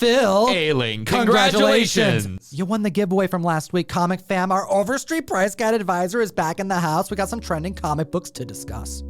Phil. Ailing, congratulations. You won the giveaway from last week, Comic Fam. Our Overstreet Price Guide advisor is back in the house. We got some trending comic books to discuss.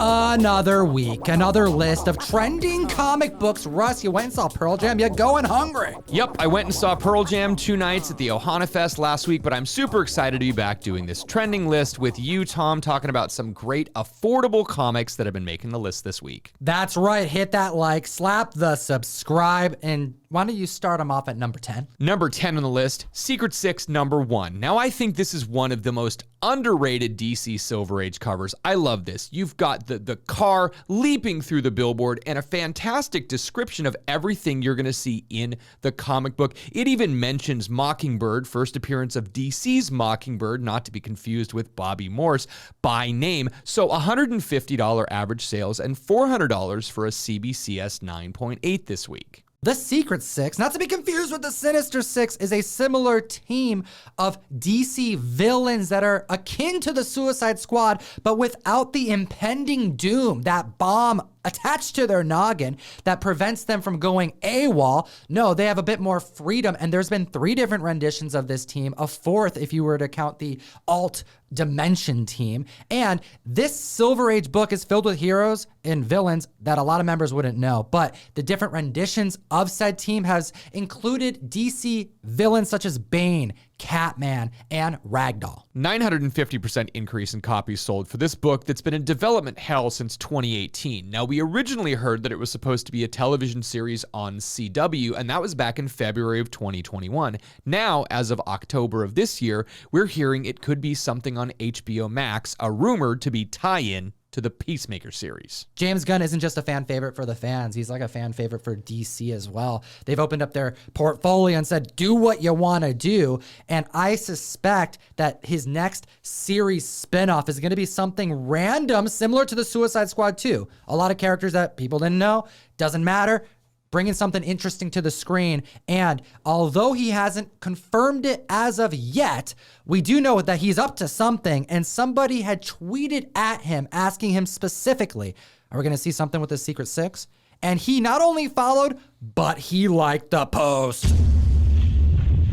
Another week, another list of trending comic books. Russ, you went and saw Pearl Jam. You're going hungry. Yep, I went and saw Pearl Jam 2 nights at the Ohana Fest last week, but I'm super excited to be back doing this trending list with you, Tom, talking about some great affordable comics that have been making the list this week. That's right. Hit that like, slap the subscribe, and why don't you start them off at number 10? Number 10 on the list, Secret Six #1. Now, I think this is one of the most underrated DC Silver Age covers. I love this. You've got the car leaping through the billboard and a fantastic description of everything you're going to see in the comic book. It even mentions Mockingbird, first appearance of DC's Mockingbird, not to be confused with Bobby Morse, by name. So $150 average sales and $400 for a CBCS 9.8 this week. The Secret Six, not to be confused with the Sinister Six, is a similar team of DC villains that are akin to the Suicide Squad, but without the impending doom, that bomb attached to their noggin that prevents them from going AWOL. No, they have a bit more freedom, and there's been 3 different renditions of this team, a 4th if you were to count the alt dimension team. And this Silver Age book is filled with heroes and villains that a lot of members wouldn't know, but the different renditions of said team has included DC villains such as Bane, Catman, and Ragdoll. 950% increase in copies sold for this book that's been in development hell since 2018. Now, we originally heard that it was supposed to be a television series on CW, and that was back in February of 2021. Now, as of October of this year, we're hearing it could be something on HBO Max, a rumored to be tie-in to the Peacemaker series. James Gunn isn't just a fan favorite for the fans. He's like a fan favorite for DC as well. They've opened up their portfolio and said, do what you want to do. And I suspect that his next series spinoff is going to be something random, similar to the Suicide Squad 2. A lot of characters that people didn't know. Doesn't matter. Bringing something interesting to the screen. And although he hasn't confirmed it as of yet, we do know that he's up to something. And somebody had tweeted at him, asking him specifically, are we going to see something with the Secret Six? And he not only followed, but he liked the post.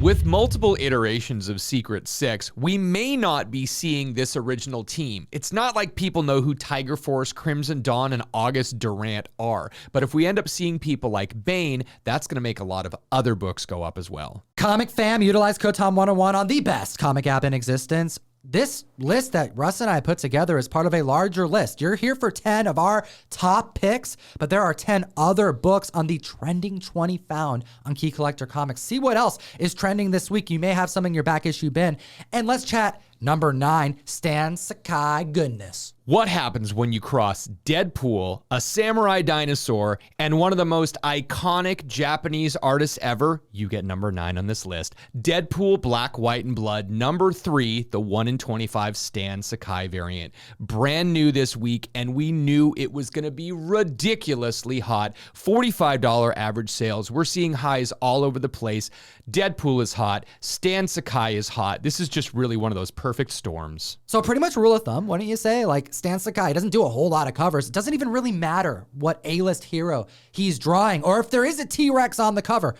With multiple iterations of Secret Six, we may not be seeing this original team. It's not like people know who Tiger Force, Crimson Dawn, and August Durant are. But if we end up seeing people like Bane, that's going to make a lot of other books go up as well. Comic Fam, utilize Comictom101 on the best comic app in existence. This list that Russ and I put together is part of a larger list. You're here for 10 of our top picks, but there are 10 other books on the Trending 20 found on Key Collector Comics. See what else is trending this week. You may have some in your back issue bin. And let's chat number 9, Stan Sakai goodness. What happens when you cross Deadpool, a samurai dinosaur, and one of the most iconic Japanese artists ever? You get number 9 on this list. Deadpool, Black, White, and Blood. Number 3, the 1 in 25 Stan Sakai variant. Brand new this week, and we knew it was going to be ridiculously hot. $45 average sales. We're seeing highs all over the place. Deadpool is hot. Stan Sakai is hot. This is just really one of those perfect storms. So pretty much rule of thumb, wouldn't you say? Like Stan Sakai doesn't do a whole lot of covers. It doesn't even really matter what A-list hero he's drawing or if there is a T-Rex on the cover.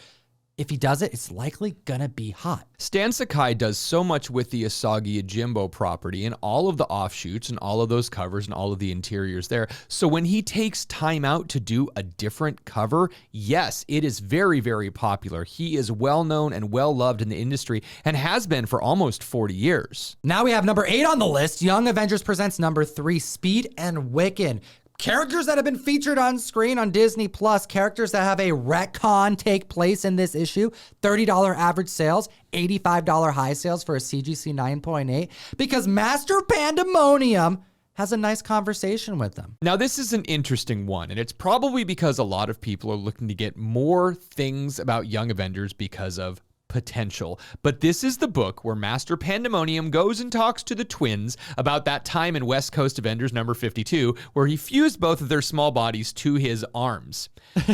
If he does it, it's likely gonna be hot. Stan Sakai does so much with the Asagi Ajimbo property and all of the offshoots and all of those covers and all of the interiors there. So when he takes time out to do a different cover, yes, it is very, very popular. He is well known and well loved in the industry and has been for almost 40 years. Now we have number 8 on the list. Young Avengers presents number 3, Speed and Wiccan. Characters that have been featured on screen on Disney Plus, characters that have a retcon take place in this issue, $30 average sales, $85 high sales for a CGC 9.8, because Master Pandemonium has a nice conversation with them. Now, this is an interesting one, and it's probably because a lot of people are looking to get more things about Young Avengers because of potential. But this is the book where Master Pandemonium goes and talks to the twins about that time in West Coast Avengers number 52 where he fused both of their small bodies to his arms.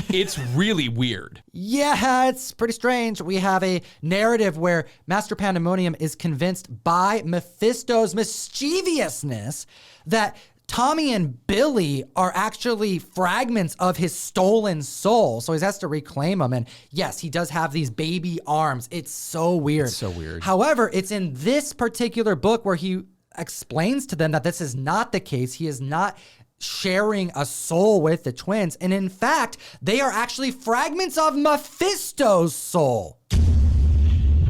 It's really weird. Yeah, it's pretty strange. We have a narrative where Master Pandemonium is convinced by Mephisto's mischievousness that Tommy and Billy are actually fragments of his stolen soul. So he has to reclaim them. And yes, he does have these baby arms. It's so weird. It's so weird. However, it's in this particular book where he explains to them that this is not the case. He is not sharing a soul with the twins. And in fact, they are actually fragments of Mephisto's soul.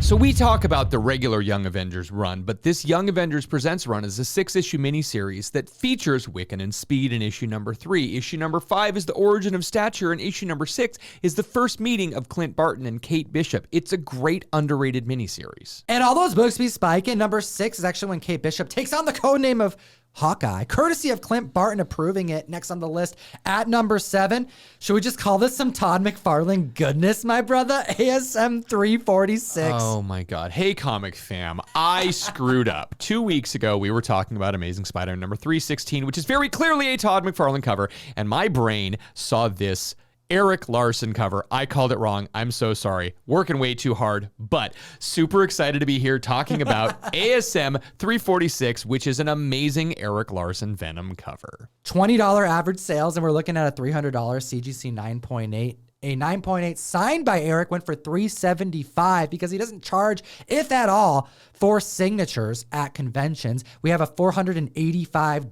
So we talk about the regular Young Avengers run, but this Young Avengers Presents run is a 6-issue miniseries that features Wiccan and Speed in issue number 3. Issue number 5 is the origin of Stature, and issue number 6 is the first meeting of Clint Barton and Kate Bishop. It's a great underrated miniseries. And all those books be spiking. Number 6 is actually when Kate Bishop takes on the codename of Hawkeye, courtesy of Clint Barton approving it. Next on the list at number 7. Should we just call this some Todd McFarlane goodness, my brother? ASM 346. Oh my God. Hey, comic fam. I screwed up. 2 weeks ago, we were talking about Amazing Spider-Man number 316, which is very clearly a Todd McFarlane cover, and my brain saw this Eric Larson cover. I called it wrong. I'm so sorry. Working way too hard, but super excited to be here talking about ASM 346, which is an amazing Eric Larson Venom cover. $20 average sales, and we're looking at a $300 CGC 9.8. A 9.8 signed by Eric went for $375 because he doesn't charge, if at all, for signatures at conventions. We have a $485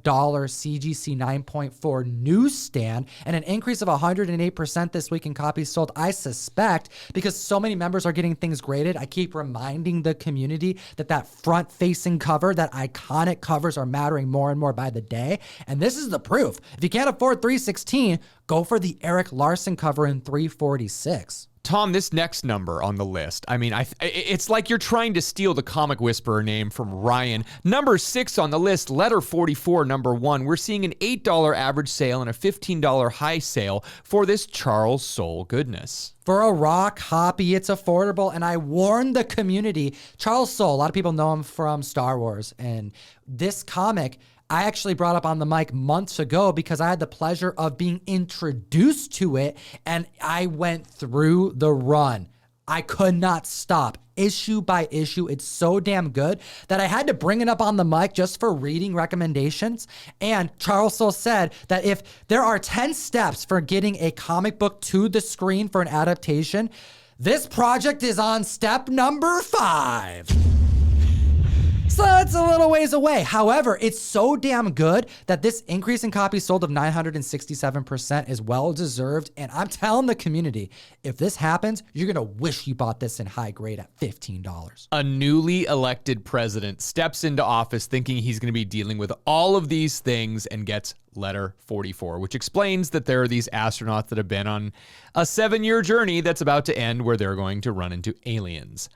CGC 9.4 newsstand and an increase of 108% this week in copies sold. I suspect because so many members are getting things graded, I keep reminding the community that front-facing cover, that iconic covers are mattering more and more by the day. And this is the proof. If you can't afford 316, go for the Eric Larson cover in 346. Tom, this next number on the list, I mean, it's like you're trying to steal the Comic Whisperer name from Ryan. Number 6 on the list, letter 44, number 1. We're seeing an $8 average sale and a $15 high sale for this Charles Soule goodness. For a raw copy, it's affordable, and I warned the community. Charles Soule, a lot of people know him from Star Wars, and this comic I actually brought up on the mic months ago because I had the pleasure of being introduced to it, and I went through the run. I could not stop. Issue by issue, it's so damn good that I had to bring it up on the mic just for reading recommendations. And Charles Soule said that if there are 10 steps for getting a comic book to the screen for an adaptation, this project is on step number 5. So it's a little ways away. However, it's so damn good that this increase in copies sold of 967% is well deserved. And I'm telling the community, if this happens, you're going to wish you bought this in high grade at $15. A newly elected president steps into office thinking he's going to be dealing with all of these things and gets letter 44, which explains that there are these astronauts that have been on a 7-year journey that's about to end where they're going to run into aliens.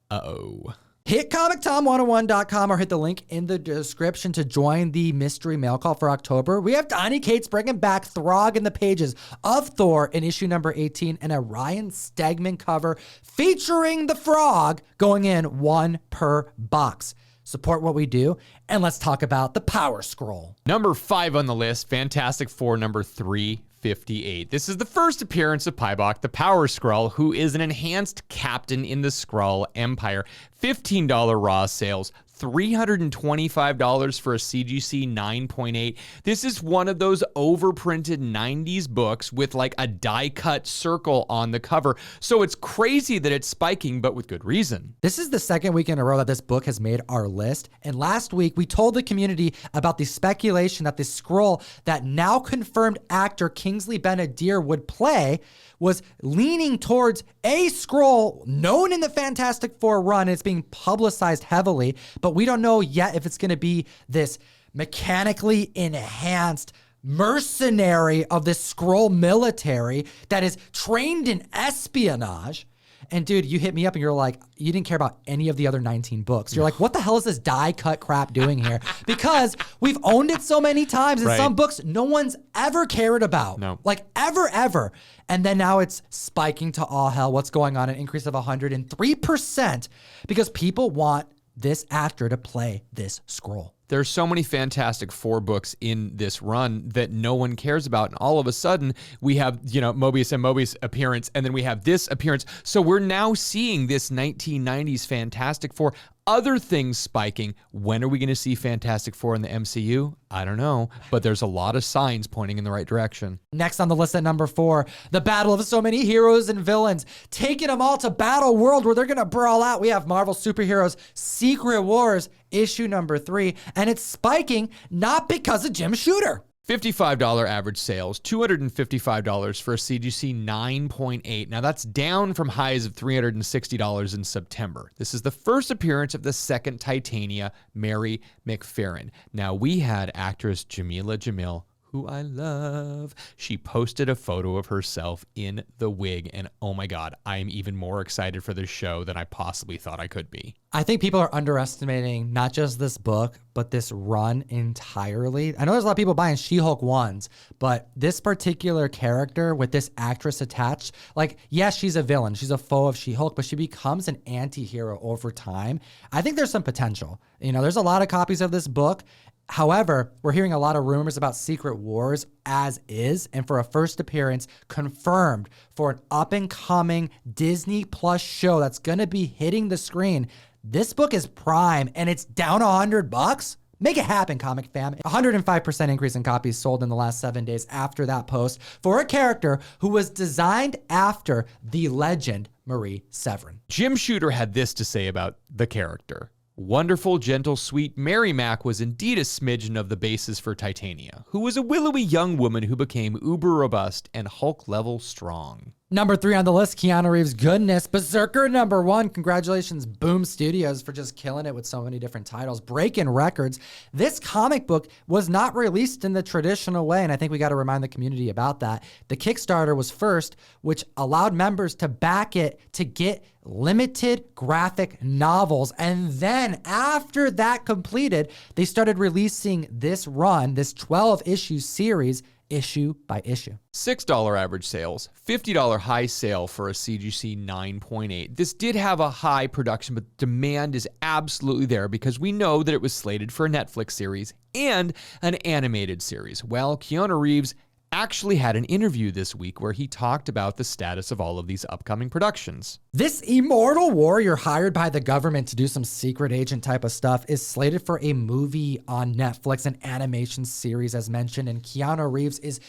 Uh-oh. Hit Comictom101.com or hit the link in the description to join the mystery mail call for October. We have Donnie Cates bringing back Throg in the pages of Thor in issue number 18 and a Ryan Stegman cover featuring the frog going in 1 per box. Support what we do, and let's talk about the Power Scroll. Number 5 on the list, Fantastic Four number 358. This is the first appearance of Pybok, the Power Skrull, who is an enhanced captain in the Skrull Empire. $15 raw sales, $325 for a CGC 9.8. This is one of those overprinted 90s books with like a die-cut circle on the cover. So it's crazy that it's spiking, but with good reason. This is the second week in a row that this book has made our list. And last week, we told the community about the speculation that the Skrull that now confirmed actor Kingsley Ben-Adir would play was leaning towards a Skrull known in the Fantastic Four run. It's being publicized heavily, but we don't know yet if it's going to be this mechanically enhanced mercenary of this Skrull military that is trained in espionage. And dude, you hit me up and you're like, you didn't care about any of the other 19 books. You're like, what the hell is this die cut crap doing here? Because we've owned it so many times, and some books no one's ever cared about. No. Like ever. And then now it's spiking to all hell. What's going on? An increase of 103% because people want this actor to play this Skrull. There's so many Fantastic Four books in this run that no one cares about. And all of a sudden, we have, Mobius and Mobius appearance, and then we have this appearance. So we're now seeing this 1990s Fantastic Four Other things spiking. When are we going to see Fantastic Four in the MCU? I don't know, but there's a lot of signs pointing in the right direction. Next on the list at number 4, the battle of so many heroes and villains, taking them all to Battle World where they're going to brawl out. We have Marvel Superheroes Secret Wars, issue number 3, and it's spiking not because of Jim Shooter. $55 average sales, $255 for a CGC 9.8. Now that's down from highs of $360 in September. This is the first appearance of the second Titania, Mary McFerrin. Now we had actress Jamila Jamil, who I love. She posted a photo of herself in the wig, and oh my God, I am even more excited for this show than I possibly thought I could be. I think people are underestimating not just this book, but this run entirely. I know there's a lot of people buying She-Hulk 1s, but this particular character with this actress attached, like, yes, she's a villain. She's a foe of She-Hulk, but she becomes an anti-hero over time. I think there's some potential. You know, there's a lot of copies of this book. However, we're hearing a lot of rumors about Secret Wars as is, and for a first appearance confirmed for an up-and-coming Disney Plus show that's going to be hitting the screen. This book is prime, and it's down $100. Make it happen, comic fam. 105% increase in copies sold in the last 7 days after that post for a character who was designed after the legend Marie Severin. Jim Shooter had this to say about the character. Wonderful, gentle, sweet Mary Mac was indeed a smidgen of the basis for Titania, who was a willowy young woman who became uber robust and Hulk-level strong. Number 3 on the list, Keanu Reeves' goodness. Berserker number 1. Congratulations, Boom Studios, for just killing it with so many different titles, breaking records. This comic book was not released in the traditional way, and I think we got to remind the community about that. The Kickstarter was first, which allowed members to back it to get limited graphic novels. And then after that completed, they started releasing this run, this 12-issue series, issue by issue. $6 average sales, $50 high sale for a CGC 9.8. This did have a high production, but demand is absolutely there because we know that it was slated for a Netflix series and an animated series. Well, Keanu Reeves actually had an interview this week where he talked about the status of all of these upcoming productions. This immortal warrior hired by the government to do some secret agent type of stuff is slated for a movie on Netflix, an animation series as mentioned, and Keanu Reeves is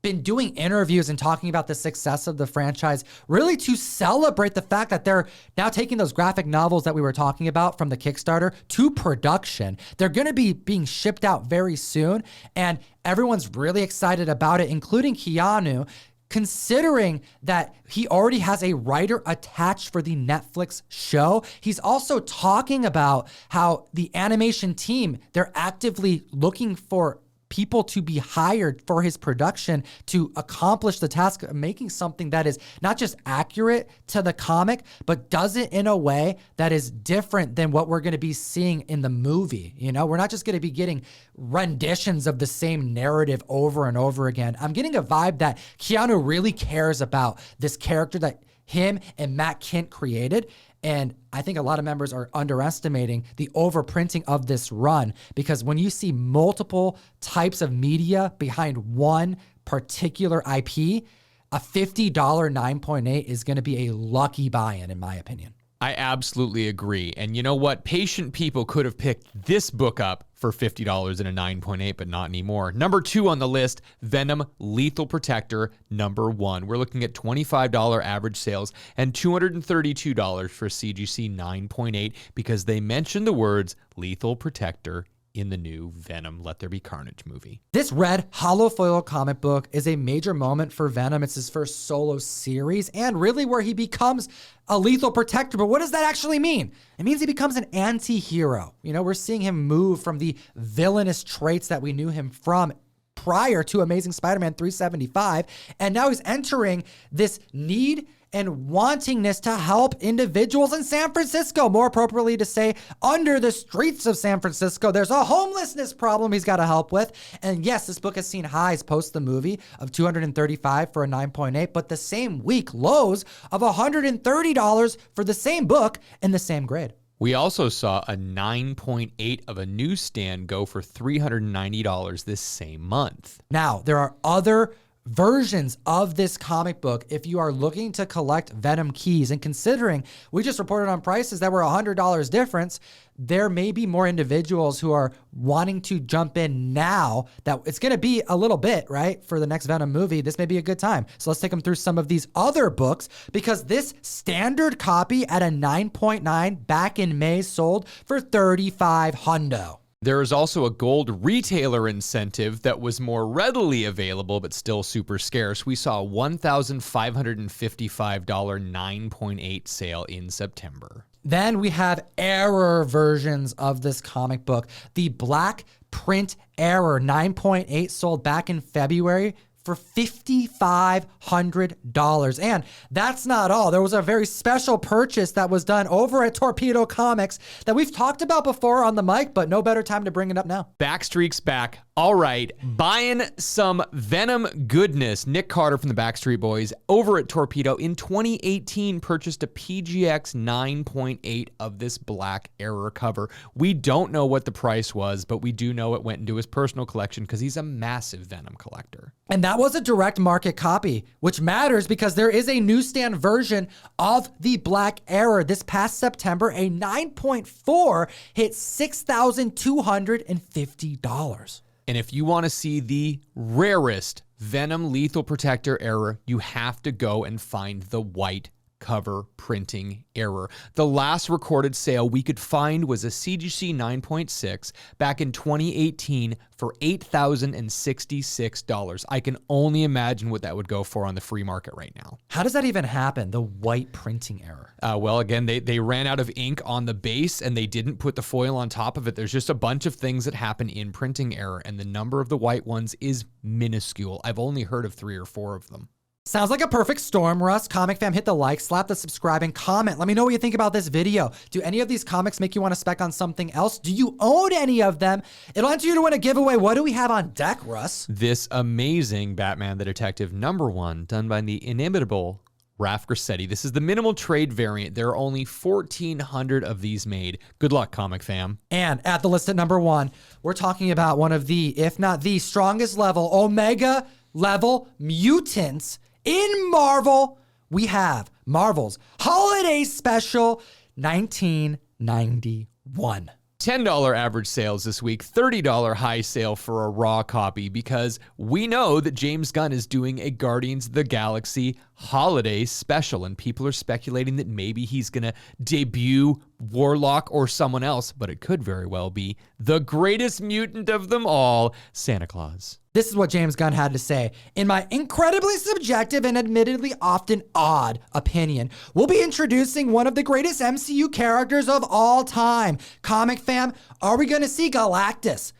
been doing interviews and talking about the success of the franchise, really to celebrate the fact that they're now taking those graphic novels that we were talking about from the Kickstarter to production. They're going to be being shipped out very soon, and everyone's really excited about it, including Keanu, considering that he already has a writer attached for the Netflix show. He's also talking about how the animation team, they're actively looking for people to be hired for his production to accomplish the task of making something that is not just accurate to the comic, but does it in a way that is different than what we're going to be seeing in the movie. You know, we're not just going to be getting renditions of the same narrative over and over again. I'm getting a vibe that Keanu really cares about this character that him and Matt Kint created. And I think a lot of members are underestimating the overprinting of this run, because when you see multiple types of media behind one particular IP, a $50 9.8 is going to be a lucky buy-in, in my opinion. I absolutely agree. And you know what? Patient people could have picked this book up for $50 and a 9.8, but not anymore. Number 2 on the list, Venom Lethal Protector number 1. We're looking at $25 average sales and $232 for CGC 9.8 because they mentioned the words Lethal Protector in the new Venom Let There Be Carnage movie. This red holofoil comic book is a major moment for Venom. It's his first solo series and really where he becomes a lethal protector. But what does that actually mean? It means he becomes an anti-hero. You know, we're seeing him move from the villainous traits that we knew him from prior to Amazing Spider-Man 375. And now he's entering this need and wantingness to help individuals in San Francisco, more appropriately to say under the streets of San Francisco. There's a homelessness problem he's got to help with. And yes, this book has seen highs post the movie of $235 for a 9.8, but the same week lows of $130 for the same book in the same grade. We also saw a 9.8 of a newsstand go for $390 this same month. Now, there are other versions of this comic book if you are looking to collect Venom keys. And considering we just reported on prices that were $100 difference, there may be more individuals who are wanting to jump in now that it's going to be a little bit, right? For the next Venom movie, this may be a good time. So let's take them through some of these other books, because this standard copy at a 9.9 back in May sold for $3,500. There is also a gold retailer incentive that was more readily available, but still super scarce. We saw a $1,555 9.8 sale in September. Then we have error versions of this comic book. The Black Print Error 9.8 sold back in February for $5,500. And that's not all. There was a very special purchase that was done over at Torpedo Comics that we've talked about before on the mic, but no better time to bring it up now. Backstreet's back. All right, buying some Venom goodness. Nick Carter from the Backstreet Boys over at Torpedo in 2018 purchased a PGX 9.8 of this Black Error cover. We don't know what the price was, but we do know it went into his personal collection because he's a massive Venom collector. And that was a direct market copy, which matters because there is a newsstand version of the Black Error. This past September, a 9.4 hit $6,250. And if you want to see the rarest Venom Lethal Protector error, you have to go and find the white cover printing error. The last recorded sale we could find was a CGC 9.6 back in 2018 for $8,066. I can only imagine what that would go for on the free market right now. How does that even happen, the white printing error? Well, again, they ran out of ink on the base and they didn't put the foil on top of it. There's just a bunch of things that happen in printing error, and the number of the white ones is minuscule. I've only heard of 3 or 4 of them. Sounds like a perfect storm, Russ. Comic fam, hit the like, slap the subscribe, and comment. Let me know what you think about this video. Do any of these comics make you want to spec on something else? Do you own any of them? It'll enter you to win a giveaway. What do we have on deck, Russ? This amazing Batman the Detective #1, done by the inimitable Raph Grassetti. This is the minimal trade variant. There are only 1,400 of these made. Good luck, comic fam. And at the list at #1, we're talking about one of the, if not the strongest level, Omega level mutants in Marvel. We have Marvel's Holiday Special 1991. $10 average sales this week, $30 high sale for a raw copy, because we know that James Gunn is doing a Guardians of the Galaxy holiday special, and people are speculating that maybe he's gonna debut Warlock or someone else, but it could very well be the greatest mutant of them all, Santa Claus. This is what James Gunn had to say. In my incredibly subjective and admittedly often odd opinion, we'll be introducing one of the greatest MCU characters of all time. Comic fam, are we gonna see Galactus?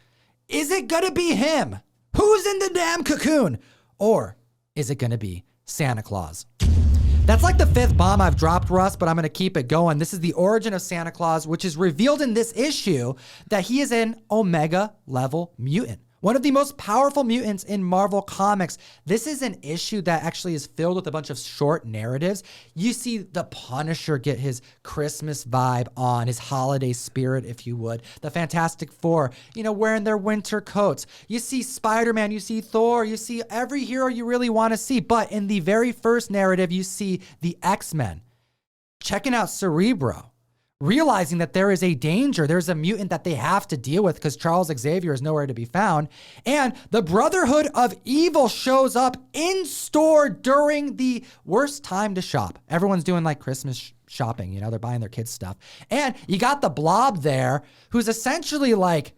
Is it gonna be him? Who's in the damn cocoon? Or is it gonna be Santa Claus? That's like the 5th bomb I've dropped, Russ, but I'm gonna keep it going. This is the origin of Santa Claus, which is revealed in this issue that he is an Omega level mutant. One of the most powerful mutants in Marvel Comics. This is an issue that actually is filled with a bunch of short narratives. You see the Punisher get his Christmas vibe on, his holiday spirit, if you would. The Fantastic Four, wearing their winter coats. You see Spider-Man, you see Thor, you see every hero you really want to see. But in the very first narrative, you see the X-Men checking out Cerebro, realizing that there is a danger, there's a mutant that they have to deal with because Charles Xavier is nowhere to be found. And the Brotherhood of Evil shows up in store during the worst time to shop. Everyone's doing like Christmas shopping, they're buying their kids stuff. And you got the Blob there, who's essentially like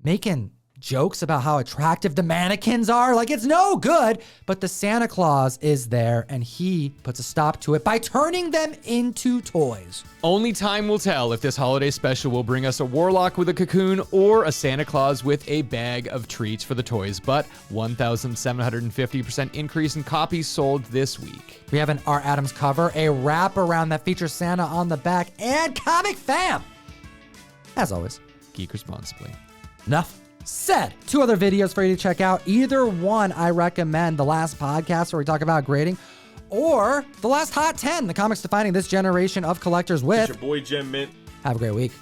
making jokes about how attractive the mannequins are. Like, it's no good, but the Santa Claus is there and he puts a stop to it by turning them into toys. Only time will tell if this holiday special will bring us a Warlock with a cocoon or a Santa Claus with a bag of treats for the toys, but 1,750% increase in copies sold this week. We have an R. Adams cover, a wraparound that features Santa on the back, and Comic Fam. As always, geek responsibly. Enough said. 2 other videos for you to check out. Either one I recommend, the last podcast where we talk about grading, or the last Hot 10, the comics defining this generation of collectors with your boy Gem Mint. Have a great week.